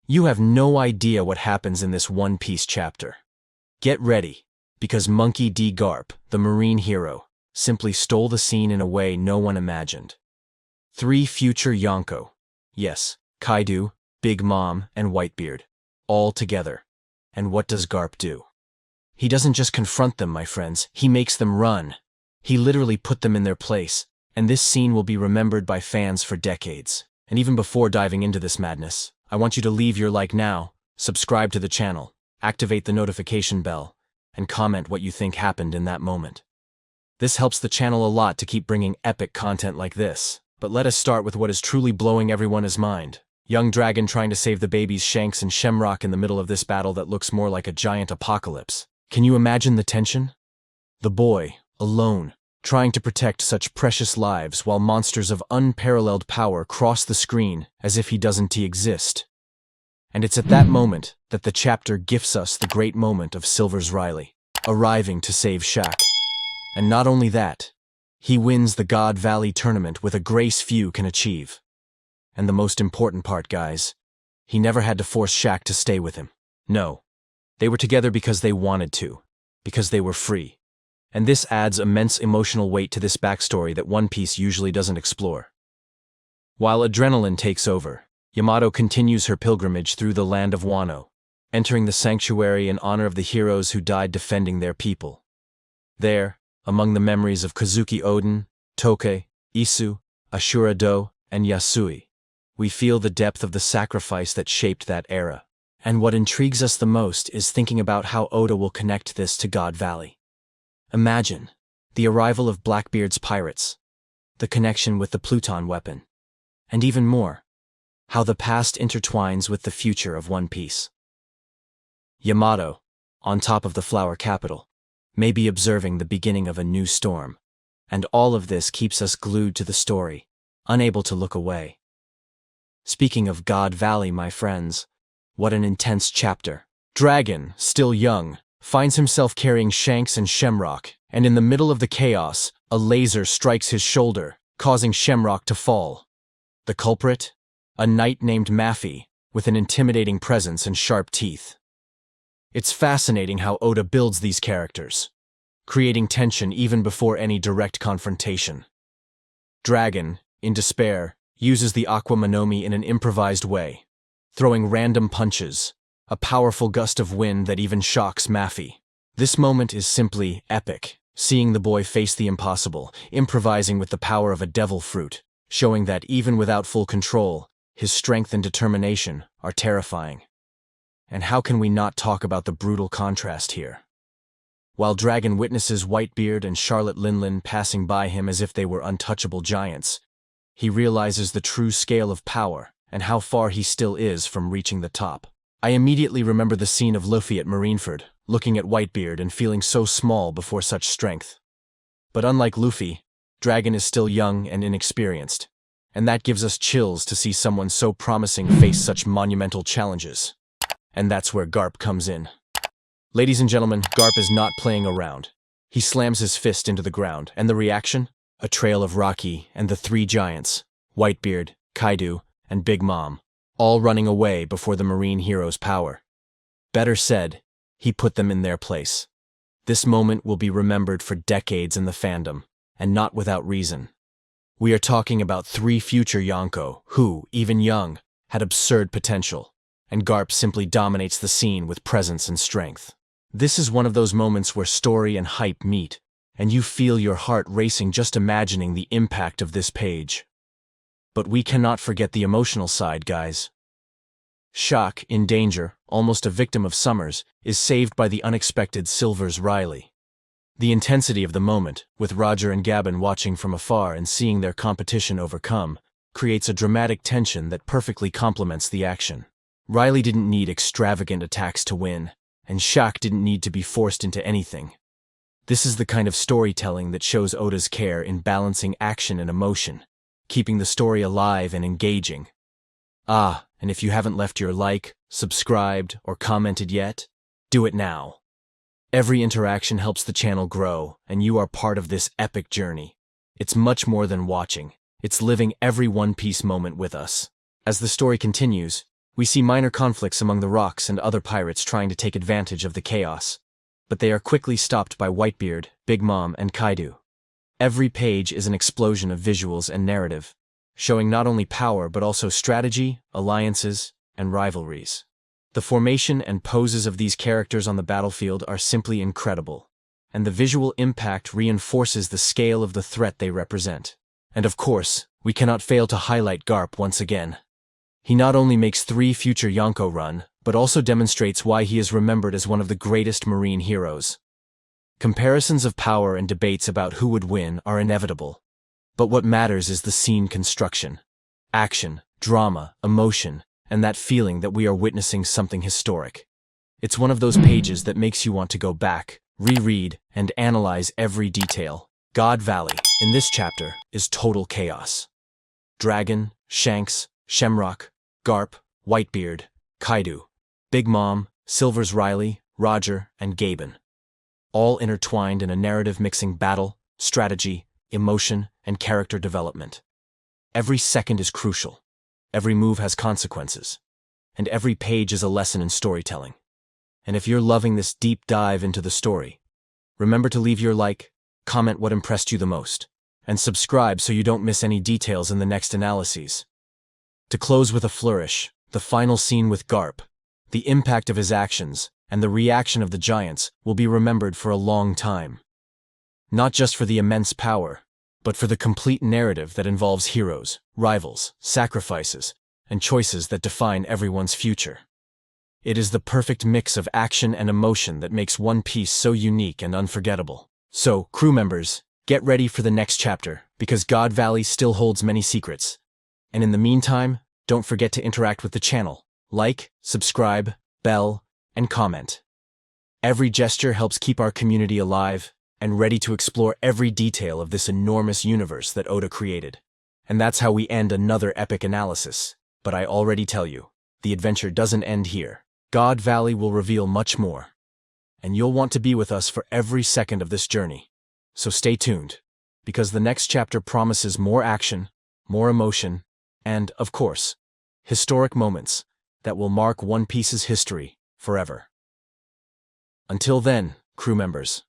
You have no idea what happens in this One Piece chapter. Get ready, because Monkey D. Garp, the marine hero, simply stole the scene in a way no one imagined. 3 future Yonkou. Yes, Kaidou, Big Mom, and Whitebeard. All together. And what does Garp do? He doesn't just confront them, my friends, he makes them run. He literally put them in their place, and this scene will be remembered by fans for decades. And even before diving into this madness, I want you to leave your like now, subscribe to the channel, activate the notification bell, and comment what you think happened in that moment. This helps the channel a lot to keep bringing epic content like this. But let us start with what is truly blowing everyone's mind. Young Dragon trying to save the babies Shanks and Shamrock in the middle of this battle that looks more like a giant apocalypse. Can you imagine the tension? The boy, alone, trying to protect such precious lives while monsters of unparalleled power cross the screen as if he doesn't exist. And it's at that moment that the chapter gifts us the great moment of Silver's Rayleigh, arriving to save Shaq. And not only that, he wins the God Valley tournament with a grace few can achieve. And the most important part, guys, he never had to force Shaq to stay with him. No, they were together because they wanted to, because they were free. And this adds immense emotional weight to this backstory that One Piece usually doesn't explore. While adrenaline takes over, Yamato continues her pilgrimage through the land of Wano, entering the sanctuary in honor of the heroes who died defending their people. There, among the memories of Kozuki Oden, Toke, Isu, Ashura Do, and Yasui, we feel the depth of the sacrifice that shaped that era. And what intrigues us the most is thinking about how Oda will connect this to God Valley. Imagine the arrival of Blackbeard's pirates, the connection with the Pluton weapon, and even more, how the past intertwines with the future of One Piece. Yamato, on top of the Flower Capital, may be observing the beginning of a new storm, and all of this keeps us glued to the story, unable to look away. Speaking of God Valley, my friends, what an intense chapter. Dragon, still young, finds himself carrying Shanks and Shamrock, and in the middle of the chaos, a laser strikes his shoulder, causing Shamrock to fall. The culprit? A knight named Maffy, with an intimidating presence and sharp teeth. It's fascinating how Oda builds these characters, creating tension even before any direct confrontation. Dragon, in despair, uses the Aqua Monomi in an improvised way, throwing random punches, a powerful gust of wind that even shocks Maffy. This moment is simply epic, seeing the boy face the impossible, improvising with the power of a devil fruit, showing that even without full control, his strength and determination are terrifying. And how can we not talk about the brutal contrast here? While Dragon witnesses Whitebeard and Charlotte Linlin passing by him as if they were untouchable giants, he realizes the true scale of power and how far he still is from reaching the top. I immediately remember the scene of Luffy at Marineford, looking at Whitebeard and feeling so small before such strength. But unlike Luffy, Dragon is still young and inexperienced, and that gives us chills to see someone so promising face such monumental challenges. And that's where Garp comes in. Ladies and gentlemen, Garp is not playing around. He slams his fist into the ground, and the reaction? A trail of Rocky and the 3 giants, Whitebeard, Kaidou, and Big Mom, all running away before the marine hero's power. Better said, he put them in their place. This moment will be remembered for decades in the fandom, and not without reason. We are talking about 3 future Yonkou who, even young, had absurd potential, and Garp simply dominates the scene with presence and strength. This is one of those moments where story and hype meet, and you feel your heart racing just imagining the impact of this page. But we cannot forget the emotional side, guys. Shaq, in danger, almost a victim of Summers, is saved by the unexpected Silver's Rayleigh. The intensity of the moment, with Roger and Gabin watching from afar and seeing their competition overcome, creates a dramatic tension that perfectly complements the action. Rayleigh didn't need extravagant attacks to win, and Shaq didn't need to be forced into anything. This is the kind of storytelling that shows Oda's care in balancing action and emotion, keeping the story alive and engaging. And if you haven't left your like, subscribed, or commented yet, do it now. Every interaction helps the channel grow, and you are part of this epic journey. It's much more than watching. It's living every One Piece moment with us. As the story continues, We see minor conflicts among the rocks and other pirates trying to take advantage of the chaos, but they are quickly stopped by Whitebeard, Big Mom, and Kaidou. Every page is an explosion of visuals and narrative, showing not only power but also strategy, alliances, and rivalries. The formation and poses of these characters on the battlefield are simply incredible, and the visual impact reinforces the scale of the threat they represent. And of course, we cannot fail to highlight Garp once again. He not only makes 3 future Yonkou run, but also demonstrates why he is remembered as one of the greatest marine heroes. Comparisons of power and debates about who would win are inevitable, but what matters is the scene construction. Action, drama, emotion, and that feeling that we are witnessing something historic. It's one of those pages that makes you want to go back, reread, and analyze every detail. God Valley, in this chapter, is total chaos. Dragon, Shanks, Shamrock, Garp, Whitebeard, Kaidou, Big Mom, Silver's Rayleigh, Roger, and Gaben. All intertwined in a narrative mixing battle, strategy, emotion, and character development. Every second is crucial. Every move has consequences. And every page is a lesson in storytelling. And if you're loving this deep dive into the story, remember to leave your like, comment what impressed you the most, and subscribe so you don't miss any details in the next analyses. To close with a flourish, the final scene with Garp, the impact of his actions, and the reaction of the giants will be remembered for a long time. Not just for the immense power, but for the complete narrative that involves heroes, rivals, sacrifices, and choices that define everyone's future. It is the perfect mix of action and emotion that makes One Piece so unique and unforgettable. So, crew members, get ready for the next chapter, because God Valley still holds many secrets. And in the meantime, don't forget to interact with the channel. Like, subscribe, bell, and comment. Every gesture helps keep our community alive and ready to explore every detail of this enormous universe that Oda created. And that's how we end another epic analysis. But I already tell you, the adventure doesn't end here. God Valley will reveal much more. And you'll want to be with us for every second of this journey. So stay tuned, because the next chapter promises more action, more emotion, and, of course, historic moments that will mark One Piece's history forever. Until then, crew members,